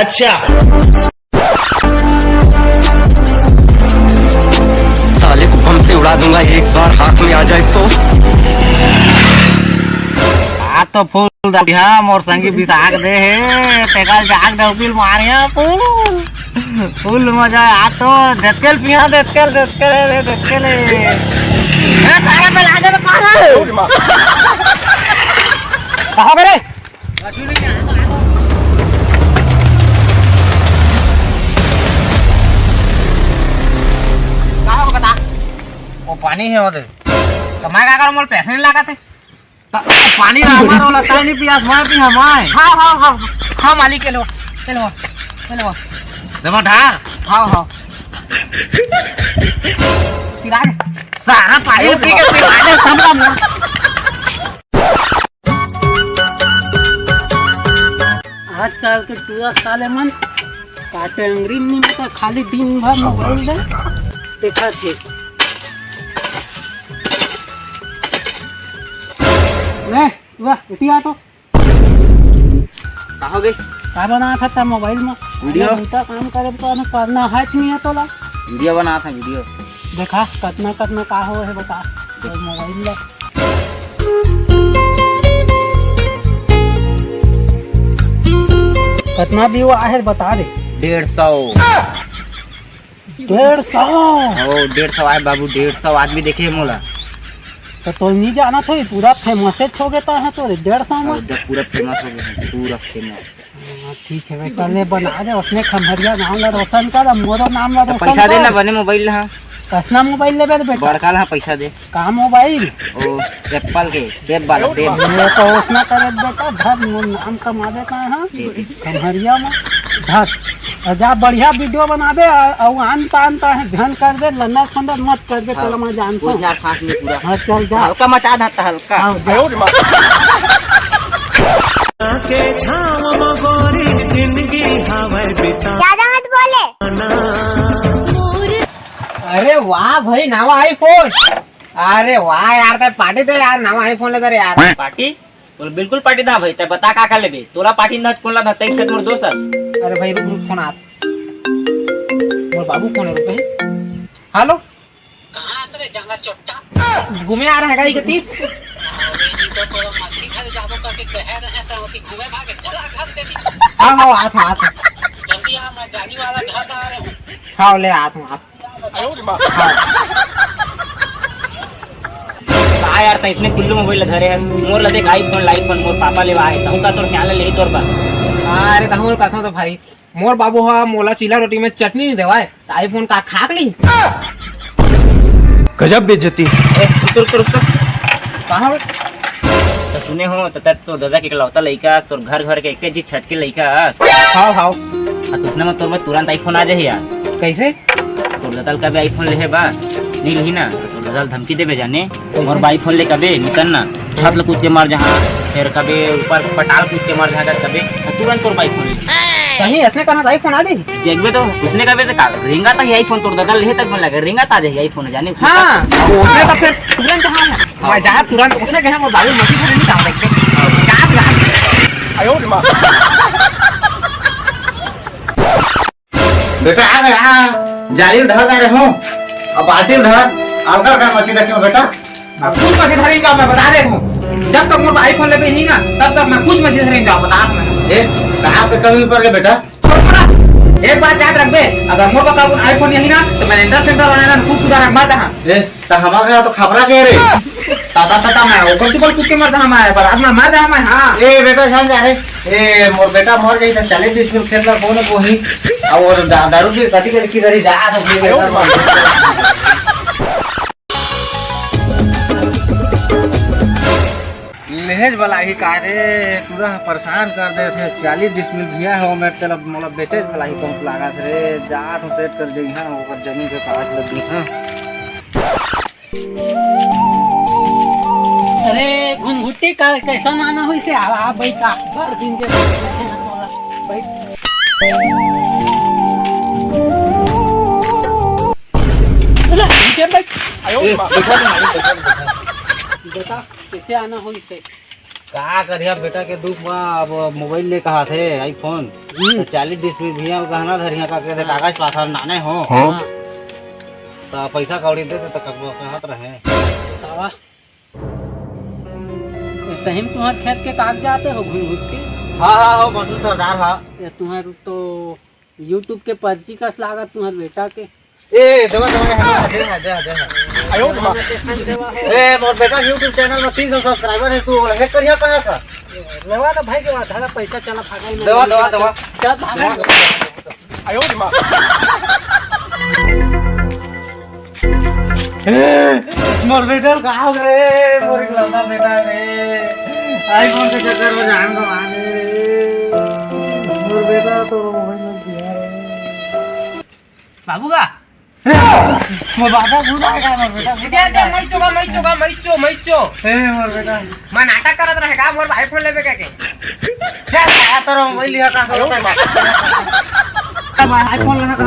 अच्छा साले को बम से उड़ा दूंगा एक बार हाथ में आ जाए तो फूल दबिया मोर संगी बिसाक दे हे तेकल जाग दे उपिल मारिया फूल मजा आ तो देतकेल पिया देतकेल ए तारे पे लागे तो कहां रे कहां बता वो पानी है उधर तो मैं क्या करूं मोर पैसे नहीं लगा थे पानी हमारा लगता नहीं पिया मैं पिया मैं हाँ मालिक के लो जमा ढार हाँ सारा पानी पी के पिलाने समझा आजकल के टूरा साले मन काटे अंग्रेजी में तो खाली दिन भर मोबाइल देखा थे वाह उठिया तो कहाँ गई क्या बना था मोबाइल में वीडियो काम करे तो पढ़ना है नहीं है तो ला वीडियो बना था वीडियो देखा कितना का हो है बता मोबाइल ला कितना व्यू है बता दे 150 आए बाबू 150 आदमी देखे मोला तो नहीं जाना था पूरा फेमस हो गया है तो 150 में पूरा फेमस हो गया पूरा फेमस ठीक है बेटा ले बना दे उसने खमहरिया गाँव ला रोशन कर मोरा नाम ला पैसा दे ना बने मोबाइल हाँ कसना मोबाइल ले बेटा बड़का ला पैसा दे कहाँ मोबाइल ओ एप्पल के सेब वाला सेब तो उसना करे बेटा धर नाम कमा दे का हां खमहरिया में धर जा बढ़िया वीडियो बनाबे और आनता है झन कर दे लन्ना खंडर मत कर दे चलो मैं जानता हूं खास में पूरा हां चल जा हल्का मचा देता हल्का के छाव में गोरी जिंदगी हवे बिता ज्यादा मत बोले अरे वाह भाई नवा आईफोन अरे वाह यार ते पार्टी दे यार नवा आईफोन ले दे यार पार्टी बोल बिल्कुल पार्टी दा भाई ते बता का लेबे तोरा पार्टी न कोला न तई से मोर दोस्त अरे भाई रुक फोन आ मोर बाबू फोन है भाई हेलो कहां से जंगा चोट्टा घूमे आ रहा है गाड़ी गति तो मच्छी घर जाबो करके कह रहे हैं तो कि घूमे भागे चला घर दे दी हां आ था जल्दी आ मैं जानी वाला घर आ रहा हूं हां ले आ तू यार तो इसने कुल्लू मोबाइल धरे है मोर लदे आईफोन आईफोन मोर पापा लेवा है तहु का तोर ख्याल ले तोर बा अरे तहु का तो भाई मोर बाबू हा मोला चीला रोटी में चटनी नहीं देवाए तो आईफोन का खाक ली गजब बेइज्जती रुक कहां तो सुने हो तो दादा के लौता लइका तोर घर के एक चीज छटके लइका हां तो उसने में तोर में तुरंत आईफोन आ जाए यार कैसे तोर दादा का भी आईफोन ले है बा नहीं लही ना तो दादा धमकी देबे जाने और आईफोन ले कबे निकलना छत कूद के मार जहां फिर कभी ऊपर पटाल कूद के मार जहां कबे तुरंत तोर आईफोन ले सही इसने कहा आईफोन आ जाए देखबे तो उसने कबे तो रिंगा था आईफोन तोर दादा ले तक मन लगे रिंगा था जाए आईफोन जाने हां उसने तो फिर तुरंत कहां मैं जा तुरंत उसने कहा मैं बाबू मछली को नहीं काम देखते क्या आयो रे मां बेटा आ गया जाली उधर जा रहे हो अब बाल्टी उधर आकर का मछली देखो बेटा कुछ मछली धरेंगे मैं बता दे हूं जब तक मोर आईफोन लेबे नहीं ना तब तक मैं कुछ मछली धरेंगे बता मैं कहां पे कमी पर बेटा एक बात याद रख बे अगर मोर पास आईफोन यही ना तो मैं इंटर सेंटर बनाना खूब सुधार मत हां तो हमारे तो खबरा के रे ताता मैं वो कौन बोल कुत्ते मर जा मैं पर आज मैं मर जा मैं हां ए बेटा जान जा रे ए मोर बेटा मर गई तो 40 दिन खेल ला कौन को ही और दारू भी कति की करी जा तो लहेज वाला ही कारे पूरा परेशान कर दे थे 40 डिसमिल भैया हो मैं तेरा मतलब बेचेज वाला ही कौन लगा थे जा तो सेट कर देई हां ओकर जमीन के कागज लग गई हां अरे घुंघुटी का कैसा नाना हो इसे आ भाई का बड़ दिन के भाई अरे नीचे भाई आयो बेटा कैसे आना हो इसे का करिया बेटा के दुख बा। अब मोबाइल ले कहा थे आईफोन 40 डिस्प्ले भैया गहना धरिया का के कागज पाथर नाने हो तो पैसा कौड़ी दे तो कहत रहे बतावा सही में तुम्हारे खेत के कागजात हो घुस घुस के। हाँ हो बसु सरदार हाँ। तुम्हारे तो यूट्यूब के पर्ची का लागत तुम्हारे बेटा के। ए देवा ए मोर बेटा यूट्यूब चैनल में 300 सब्सक्राइबर है तू हैक करिया कहा था लेवा तो भाई के बात है पैसा चला भागा देवा चल भागा। मोर बेटा कहा हो रे मोर इकलौता बेटा रे आईफोन के चक्कर में जान गवाने रे मोर बेटा तो मोबाइल में दिया रे बाबू का मोर बाबा भूला का मोर बेटा दे मैचो ए मोर बेटा मैं नाटक करत रहे का मोर आईफोन लेबे के क्या तेरा मोबाइल लिया का आईफोन लेना कहा